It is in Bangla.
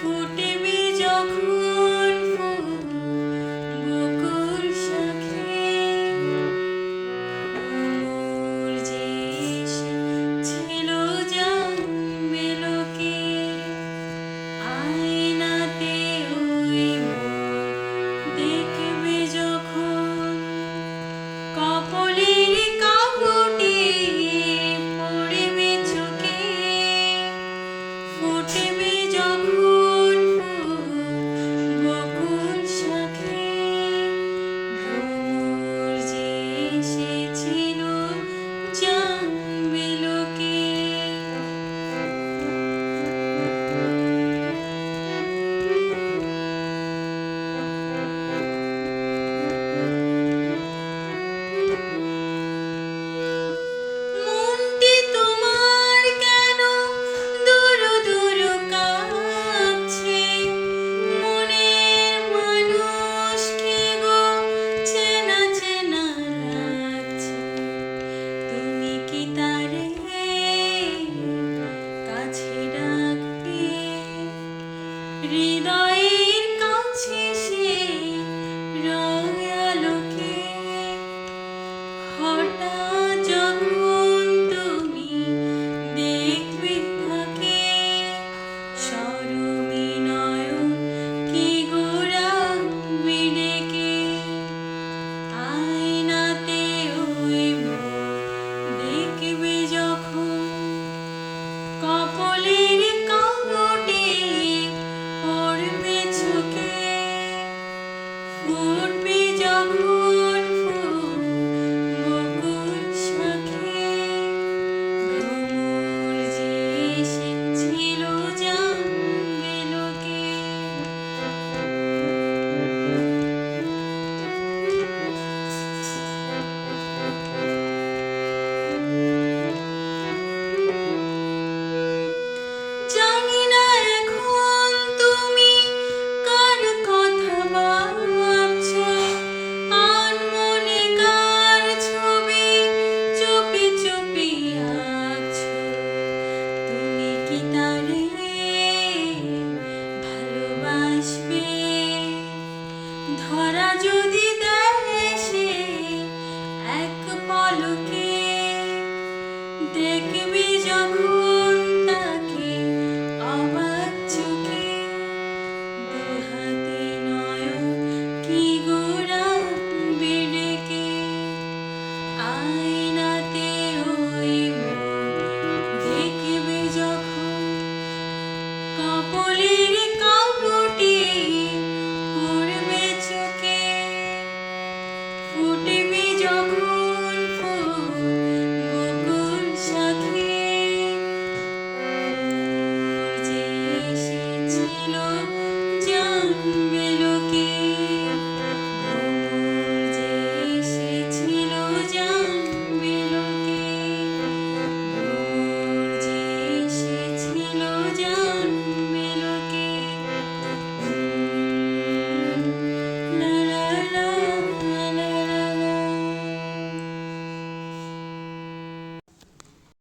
ফুটবে যখন ফুল বকুল শাখে, মোর যে ছিল জন্মেল কে, আয়নাতে ওই মোর দেখবে যখন, কপলের কাপড়ে পড়বে চোখে, ফুটবে যখন ফুল বকুল শাখে, ভ্রমর যে এসেছিল জন্মেল কে। মনটি তোমার কেন দুরু দুরু কাঁপছে, মনের মানুষ কে গো চেনা চেনা লাগছে, তুমি কি তারে কাছে ডাকবে, হৃদয়ের কাছে সে রঙে আলোকে, হঠাৎ যখন তুমি দেখবে তাকে, শরমে নয়ন কি গো রাখবে ডেকে, আয়নাতে ওই মোর দেখবে যখন, কপলের কাপড়ে পড়বে চোখে, ফুটবে যখন ফুল বকুল শাখে, ভ্রমর যে এসেছিল জন্মেল কে। জানি না এখন তুমি কার কথা ভাবছো, আনমনে কার ছবি চুপি চুপি আঁকছো, তুমি কি তারে ভালোবাসবে, ধরা যদি দেয় সে এক পলকে, দেখবি যখন তাকে অবাক চোখে, দুহাতে নয়ন কি গো রাখবে ডেকে, আয়নাতে ওই মোর দেখবে যখন, কপলের